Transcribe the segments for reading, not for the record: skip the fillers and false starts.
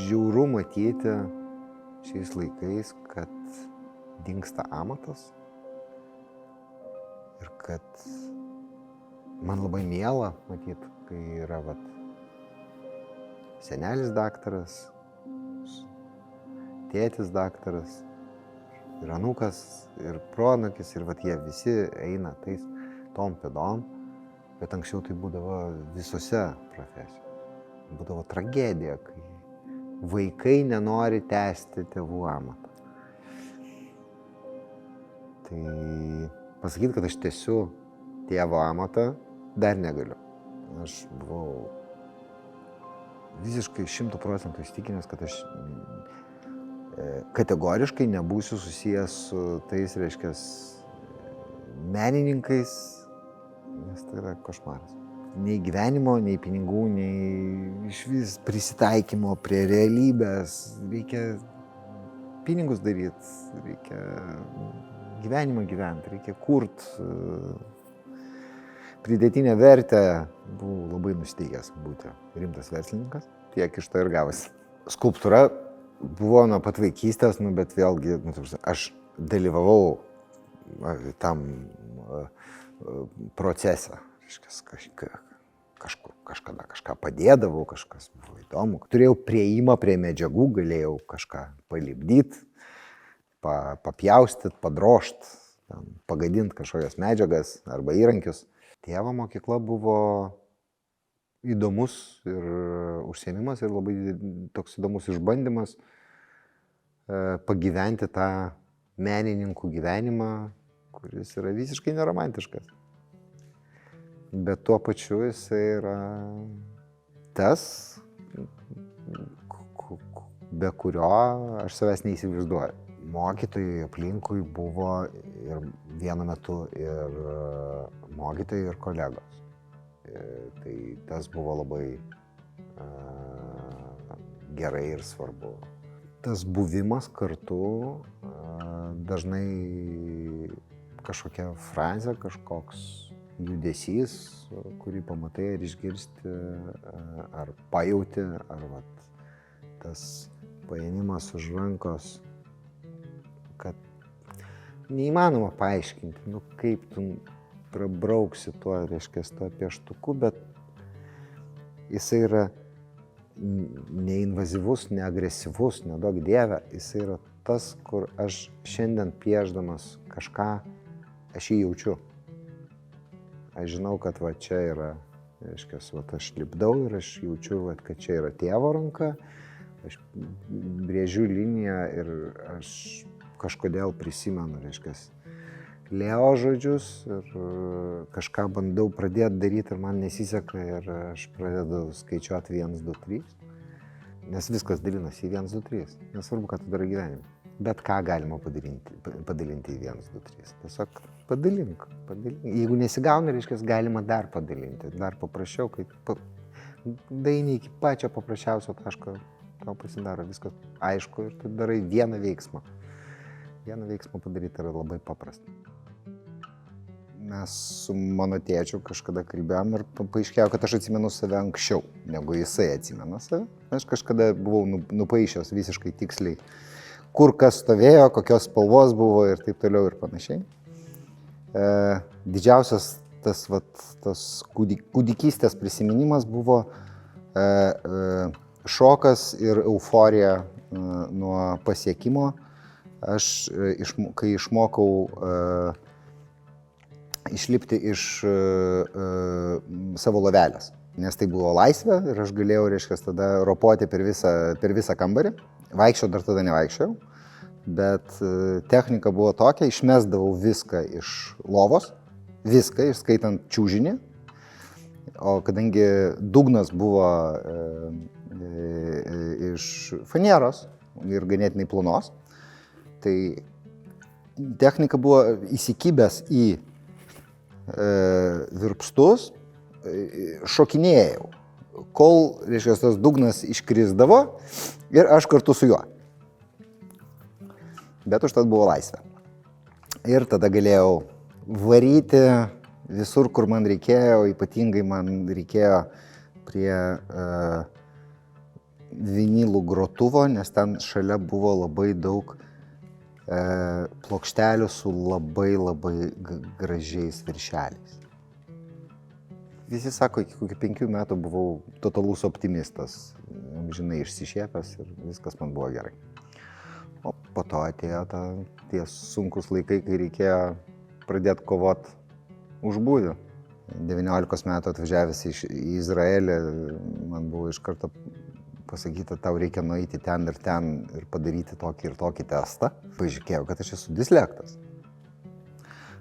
žiauru matyti šiais laikais, kad dingsta amatas ir kad man labai miela matyti, kai yra senelis daktaras, tėtis daktaras, ir anūkas, ir proanūkis, ir jie visi eina tom pėdom, bet anksčiau tai būdavo visose profesijose. Būdavo tragedija, kai vaikai nenori tęsti tėvų amatą. Tai pasakyti, kad aš tęsiu tėvo amatą, dar negaliu. Aš buvau visiškai 100% įsitikinęs, kad aš kategoriškai nebūsiu susijęs su tais, menininkais, nes tai yra košmaras. Nei gyvenimo, nei pinigų, nei išvis prisitaikymo prie realybės. Reikia pinigus daryti, reikia gyvenimą gyventi, reikia kurti pridėtinę vertę. Buvau labai nusiteikęs būti rimtas verslininkas, tiek iš to ir gavosi. Skulptūra buvo nuo pat vaikystės, bet vėlgi, aš dalyvavau tam procese. Kažkada kažką padėdavau, kažkas buvo įdomu. Turėjau prieimą prie medžiagų, galėjau kažką palipdyti, papjaustyti, padrožti, pagadinti kažkokias medžiagas arba įrankius. Tėvo mokykla buvo įdomus ir užsiėmimas ir labai toks įdomus išbandymas pagyventi tą menininkų gyvenimą, kuris yra visiškai neromantiškas. Bet tuo pačiu jisai yra tas, be kurio aš savęs neįsivaizduoju. Mokytojai aplinkui buvo ir vienu metu ir mokytojai, ir kolegos. Tai tas buvo labai gerai ir svarbu. Tas buvimas kartu, dažnai kažkokia frazė, kažkoks judesys, kurį pamatai ar išgirsti, ar pajauti, ar tas paėmimas už rankos, kad neįmanoma paaiškinti, kaip tu prabrauksi tuo pieštuku, bet jisai yra neinvazyvus, neagresyvus, neduok dieve, jisai yra tas, kur aš šiandien piešdamas kažką, aš jį jaučiu. Aš žinau, kad čia yra, aš lipdau ir aš jaučiu, kad čia yra tėvo ranka, aš brėžiu liniją ir aš kažkodėl prisimenu, Leo žodžius ir kažką bandau pradėti daryti ir man nesiseka ir aš pradedu skaičiuoti 1, 2, 3. Nes viskas dalinasi į 1, 2, 3. Nesvarbu, ką tu darai gyvenime. Bet ką galima padalinti į 1, 2, 3. Tiesiog padalink. Jeigu nesigauna, galima dar padalinti. Dar paprasčiau, kai daini iki pačio paprasčiausio taško, tau pasidaro viskas aišku ir tu darai vieną veiksmą. Vieną veiksmą padaryti yra labai paprasta. Mes su mano tėčiu kažkada kalbėjom ir paaiškėjo, kad aš atsimenu save anksčiau, negu jisai atsimena save. Aš kažkada buvau nupaišęs visiškai tiksliai, kur kas stovėjo, kokios spalvos buvo ir taip toliau ir panašiai. Didžiausias tas kūdikystės prisiminimas buvo šokas ir euforija nuo pasiekimo. Aš, kai išmokau išlipti iš savo lovelės, nes tai buvo laisvė ir aš galėjau, tada ropoti per visą kambarį. Vaikščiau dar tada nevaikščiau, bet technika buvo tokia, išmesdavau viską iš lovos, viską, išskaitant čiužinį, o kadangi dugnas buvo iš fanieros ir ganėtinai plonos, tai technika buvo įsikibęs į virpstus, šokinėjau, kol, tas dugnas iškrisdavo ir aš kartu su juo. Bet užtat buvo laisvė. Ir tada galėjau varyti visur, kur man reikėjo, ypatingai man reikėjo prie vinilų grotuvo, nes ten šalia buvo labai daug plokštelių su labai gražiais viršeliais. Visi sako, iki kokių 5 metų buvau totalus optimistas, žinai, išsišiepęs ir viskas man buvo gerai. O po to atėjo tie sunkus laikai, kai reikėjo pradėti kovoti už būdį. 19 metų atvažiavęs į Izraelį, man buvo iš karto pasakyta, tau reikia nueiti ten ir padaryti tokį ir tokį testą. Paaiškėjo, kad aš esu dislektas.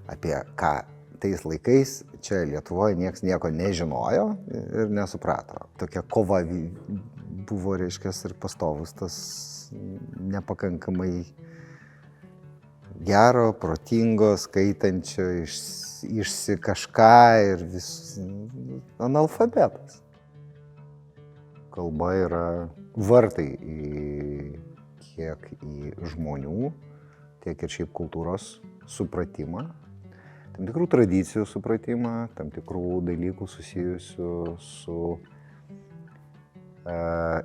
Apie ką tais laikais čia Lietuvoje nieks nieko nežinojo ir nesuprato. Tokia kova buvo, reiškia, ir pastovus tas nepakankamai gero, protingo, skaitančio, išsi kažką ir vis analfabetas. Kalba yra vartai tiek į žmonių, tiek ir šiaip kultūros supratimą, tam tikrų tradicijų supratimą, tam tikrų dalykų susijusių su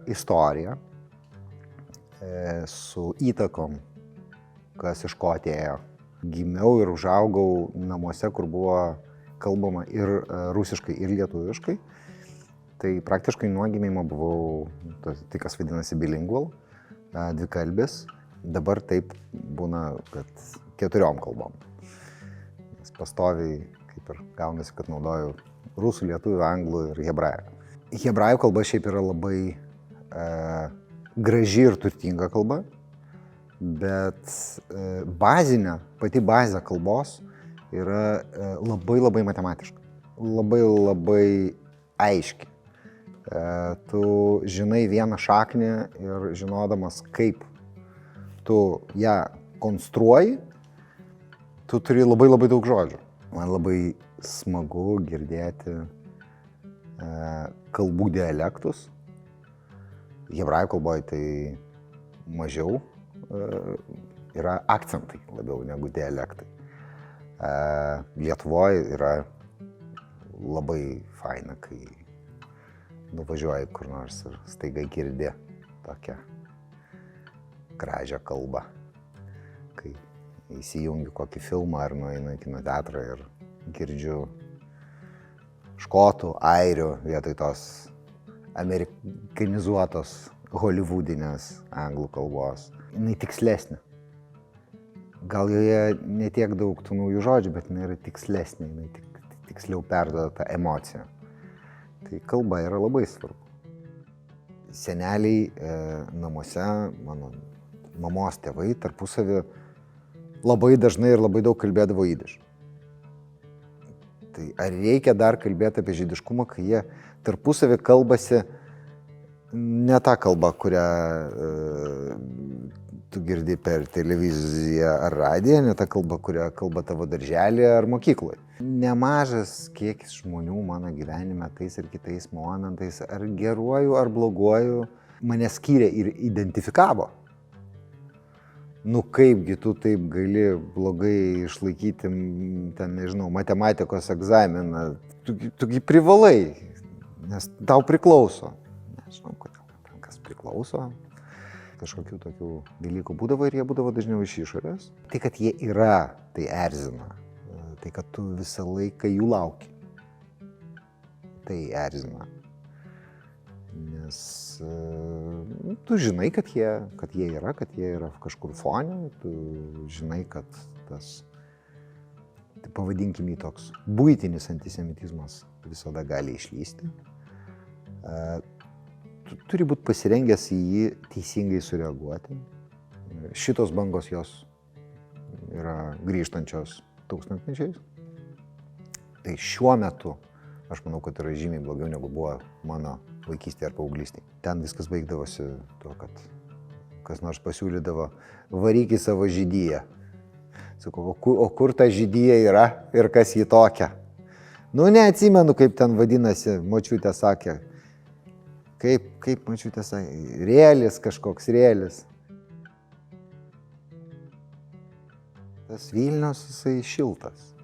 istorija, su įtakom, kas iš ko atėjo. Gimiau ir užaugau namuose, kur buvo kalbama ir rusiškai, ir lietuviškai. Tai praktiškai nuo gimimo buvau, tai kas vadinasi bilingual, dvikalbis. Dabar taip būna, kad 4 kalbom. Nes pastoviai, kaip ir gaunasi, kad naudoju rusų, lietuvių, anglų ir hebrajų. Hebrajų kalba šiaip yra labai graži ir turtinga kalba, bet pati bazė kalbos yra labai matematiška, labai aiški. Tu žinai vieną šaknį ir žinodamas, kaip tu ją konstruoji, tu turi labai daug žodžių. Man labai smagu girdėti kalbų dialektus. Hebrajų kalboje tai mažiau yra akcentai labiau negu dialektai. Lietuvoje yra labai faina, kai nuvažiuoji kur nors ir staiga girdi tokią gražią kalbą. Kai įsijungiu kokį filmą ar nueinu į kino teatrą ir girdžiu škotų, airių vietoj tos amerikanizuotos holivudinės anglų kalbos. Jinai tikslesnė. Gal joje ne tiek daug tų naujų žodžių, bet jinai yra tikslesnė, jinai tiksliau perduoda tą emociją. Tai kalba yra labai svarbu. Seneliai namuose, mano mamos tėvai tarpusavį labai dažnai ir labai daug kalbėdavo jidiš. Tai ar reikia dar kalbėti apie žydiškumą, kai jie tarpusavį kalbasi ne tą kalbą, kurią tu girdi per televiziją ar radiją, ne tą kalbą, kurią kalba tavo darželį ar mokykloje. Nemažas kiekis žmonių mano gyvenime tais ir kitais momentais, ar geruoju, ar bloguoju, mane skyrė ir identifikavo. Nu kaipgi tu taip gali blogai išlaikyti, ten, nežinau, matematikos egzaminą, tugi privalai, nes tau priklauso. Nežinau, kodėl ten kas priklauso. Kažkokių tokių dalykų būdavo ir jie būdavo dažniau iš išorės. Tai, kad jie yra, tai erzina. Tai, kad tu visą laiką jų lauki. Tai erzina. Nes tu žinai, kad jie yra kažkur fone, tu žinai, kad tas, tai pavadinkim jį toks, buitinis antisemitizmas visada gali išlįsti. Tu turi būti pasirengęs į jį teisingai sureaguoti. Šitos bangos jos yra grįžtančios tūkstantmečiais. Tai šiuo metu aš manau, kad yra žymiai blogiau negu buvo mano vaikystėje ar paauglystėje. Ten viskas baigdavosi tuo, kad kas nors pasiūlydavo, varyk į savo žydiją. Sakau, o kur ta žydija yra ir kas jį tokia? Nu, neatsimenu, kaip ten vadinasi, močiutė sakė. Kaip močiutė sakė, rėlis kažkoks, rėlis. Tas Vilnius, jisai šiltas.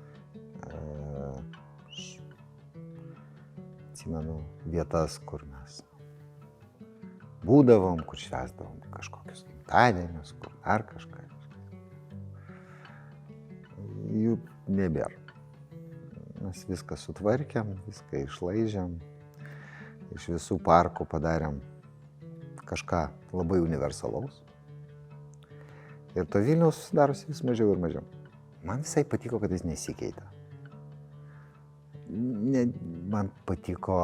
Atsimenu vietas, kur mes būdavom, kur švęsdavom kažkokius gimtadienius, kur dar kažką. Jų nebėra. Mes viską sutvarkėm, viską išlaižėm, iš visų parkų padarėm kažką labai universalaus. Ir to Vilniaus darosi vis mažiau ir mažiau. Man visai patiko, kad jis nesikeitė. Man patiko,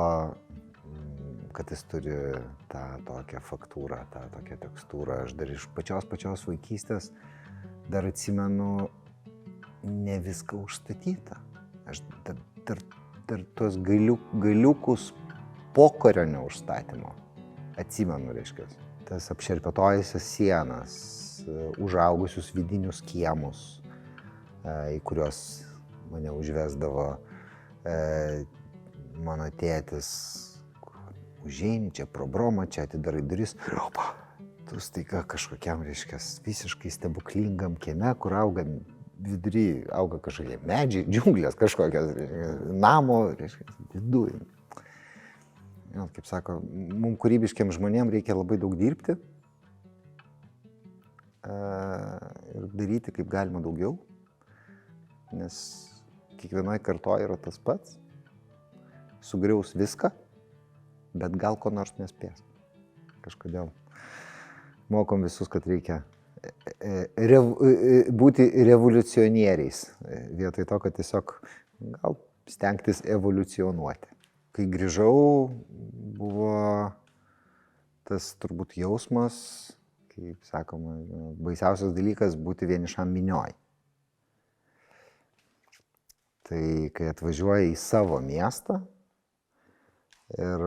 kad jis turi tą tokią faktūrą, tą tokią tekstūrą. Aš dar iš pačios vaikystės dar atsimenu ne viską užstatyta. Aš dar tuos galiukus pokario neužstatymo atsimenu, reiškia. Tas apšerpėtojusias sienas, užaugusius vidinius kiemus, į kuriuos mane užvesdavo mano tėtis. Užeini čia pro bromą, čia atidarai duris. Opa, tu staiga kažkokiam, reiškia, visiškai stebuklingam kieme, kur auga vidury, auga kažkokie medžiai, džiunglės kažkokios, namo, reiškia, viduj. Kaip sako, mums kūrybiškiam žmonėm reikia labai daug dirbti ir daryti kaip galima daugiau, nes kiekvienoje kartoje yra tas pats, sugriaus viską, bet gal ko nors nespės. Kažkodėl mokom visus, kad reikia būti revoliucionieriais, vietoj to, kad tiesiog gal stengtis evoliucionuoti. Kai grįžau, buvo tas turbūt jausmas, kaip sakoma, baisiausias dalykas būti vienišam minioj. Tai kai atvažiuoji į savo miestą ir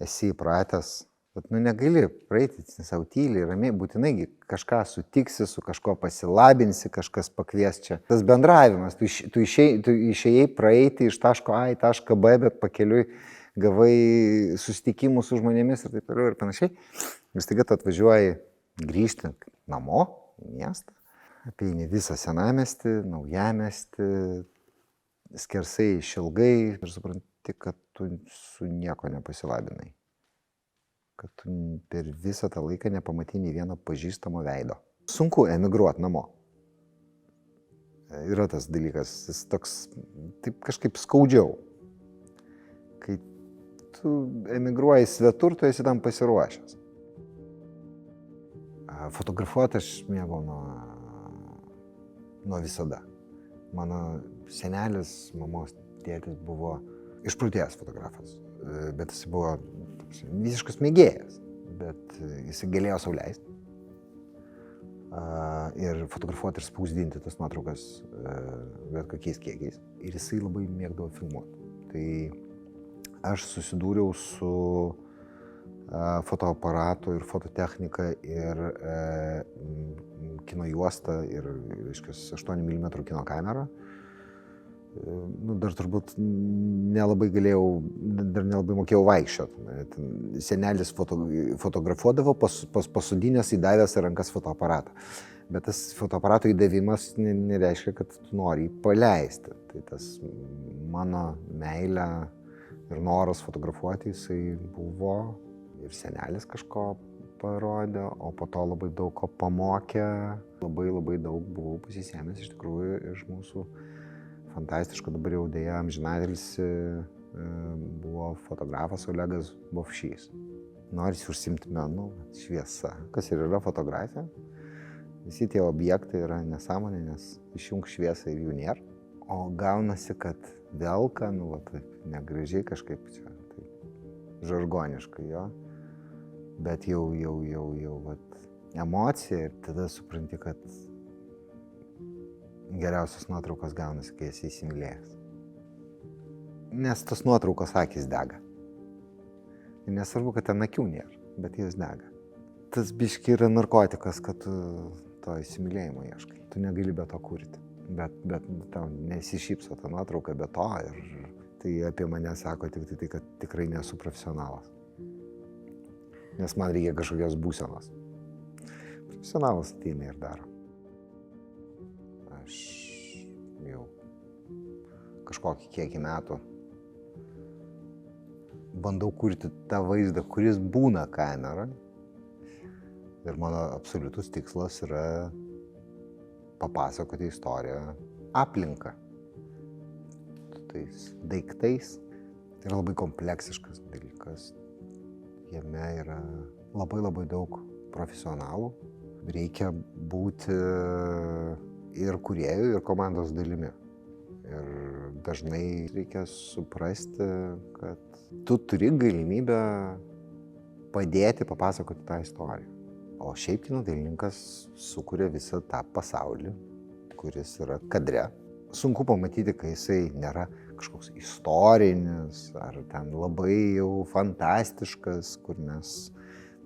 esi įpratęs, bet negali praeiti savo tyliai, ramiai, būtinai kažką sutiksi, su kažko pasilabinsi, kažkas pakvies čia. Tas bendravimas, tu išėjai praeiti iš taško A į tašką B, bet pakeliui gavai susitikimų su žmonėmis ir taip toliau ir panašiai. Ir staiga tu atvažiuoji grįžti namo, į miestą, apeini visą senamiestį, naujamiestį, skersai išilgai ir supranti, kad tu su nieko nepasilabinai. Kad tu per visą tą laiką nepamatei nei vieno pažįstamo veido. Sunku emigruoti namo. Yra tas dalykas, jis toks, taip kažkaip skaudžiau. Kai tu emigruoji svetur, tu esi tam pasiruošęs. Fotografuoti aš mėgau nuo visada. Mano senelis, mamos tėtis buvo išprotėjęs fotografas, bet jis buvo visiškas mėgėjas, bet jis galėjo sau leisti ir fotografuoti ir spausdinti tas nuotraukas bet kokiais kiekiais. Ir jisai labai mėgdavo filmuoti. Tai aš susidūriau su fotoaparatu ir fototechnika ir kino juosta ir 8 mm kino kamera. Dar turbūt nelabai mokėjau vaikščioti. Senelis fotografuodavo, pasodinęs įdavęs į rankas fotoaparatą. Bet tas fotoaparato įdavimas nereiškia, kad tu nori jį paleisti. Tai tas mano meilė ir noras fotografuoti, jisai buvo ir senelis kažko parodė, o po to labai daug ko pamokė. Labai daug buvau pasisėmęs iš tikrųjų iš mūsų fantastiško, dabar jau dėja amžinatilsį buvo fotografas Olegas Bovšys. Norisi užsiimti menu, šviesa. Kas ir yra fotografija? Visi tie objektai yra nesąmonė, nes išjung šviesą ir jų nėra. O gaunasi, kad velka, taip negražiai kažkaip čia, taip žargoniškai jo. Bet jau emocija ir tada supranti, kad geriausios nuotraukos gaunasi, kai esi įsimylėjęs. Nes tos nuotraukos akys dega. Ir nesvarbu, kad ten akių nėra, bet jos dega. Tas biški yra narkotikas, kad tu to įsimylėjimo ieškai. Tu negali be to kurti. Bet tau nesišypso ta nuotrauka be to. Ir tai apie mane sako tik tai, kad tikrai nesu profesionalas. Nes man reikia kažkokios būsenos. Profesionalas ateina ir daro. Aš jau kažkokį kiekį metų bandau kurti tą vaizdą, kuris būna kamera, Ir mano absoliutus tikslas yra papasakoti istoriją aplinką. Tais daiktais. Tai yra labai kompleksiškas dalykas. Jame yra labai daug profesionalų. Reikia būti ir kūrėjų, ir komandos dalimi. Ir dažnai reikia suprasti, kad tu turi galimybę padėti papasakoti tą istoriją. O šiaip kino dailininkas sukuria visą tą pasaulį, kuris yra kadre. Sunku pamatyti, kai jisai nėra kažkoks istorinis ar ten labai jau fantastiškas, kur mes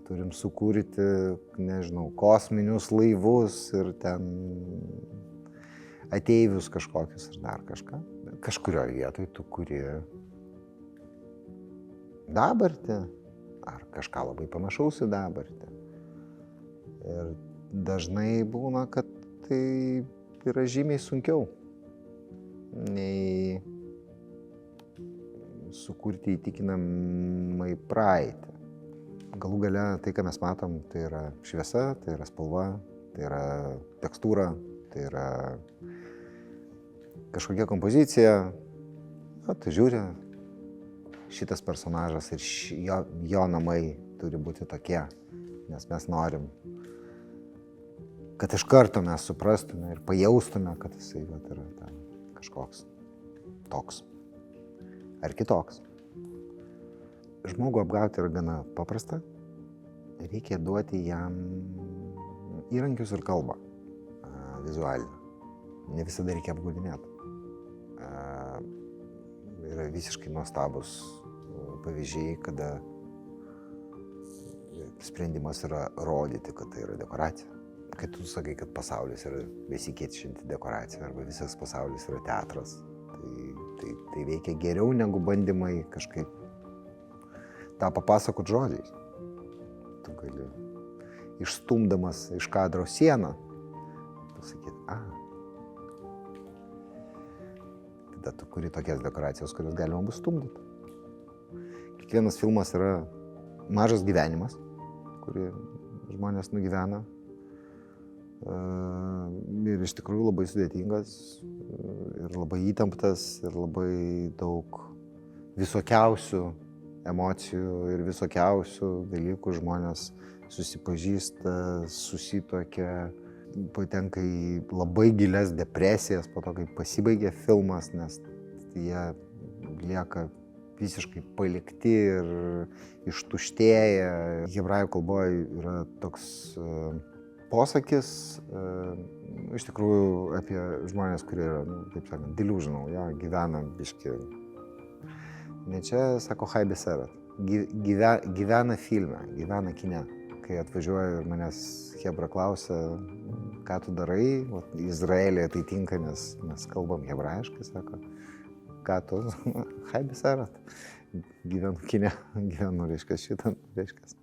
turim sukurti, nežinau, kosminius laivus ir ten ateivius kažkokius ar dar kažką. Kažkurioje vietoje tu kuri dabartį ar kažką labai panašaus į dabartį. Ir dažnai būna, kad tai yra žymiai sunkiau nei sukurti įtikinamai praeitį. Galų gale tai, ką mes matom, tai yra šviesa, tai yra spalva, tai yra tekstūra, tai yra kažkokia kompozicija. Tai žiūri, šitas personažas ir jo namai turi būti tokie, nes mes norim, kad iš karto mes suprastume ir pajaustume, kad jisai yra ten kažkoks toks ar kitoks. Žmogų apgauti yra gana paprasta. Reikia duoti jam įrankius ir kalbą vizualinę. Ne visada reikia apgaudinėti. Yra visiškai nuostabus pavyzdžiai, kada sprendimas yra rodyti, kad tai yra dekoracija. Kai tu sakai, kad pasaulis yra besikeičianti dekoracija arba visas pasaulis yra teatras, tai veikia geriau negu bandymai kažkaip tą papasakot žodžiais. Tu gali išstumdamas iš kadro sieną pasakyti, tada tu kuri tokias dekoracijas, kurias galima bus stumdyti. Kiekvienas filmas yra mažas gyvenimas, kurį žmonės nugyvena. Ir iš tikrųjų labai sudėtingas ir labai įtemptas ir labai daug visokiausių emocijų ir visokiausių dalykų. Žmonės susipažįsta, susituokia, patenka į labai gilias depresijas po to, kai pasibaigia filmas, nes jie lieka visiškai palikti ir ištuštėję. Hebrajų kalboje yra toks posakis, iš tikrųjų apie žmonės, kurie yra, taip sakant, delusional, gyvena biški. Ne čia, sako, chai beseret. Gyvena filme, gyvena kine. Kai atvažiuoju ir manęs hebra klausia, ką tu darai, Izraelyje tai tinka, nes mes kalbam hebrajiškai, sako, ką tu, chai beseret. Gyvenu kine, reiškia šitą, reiškia.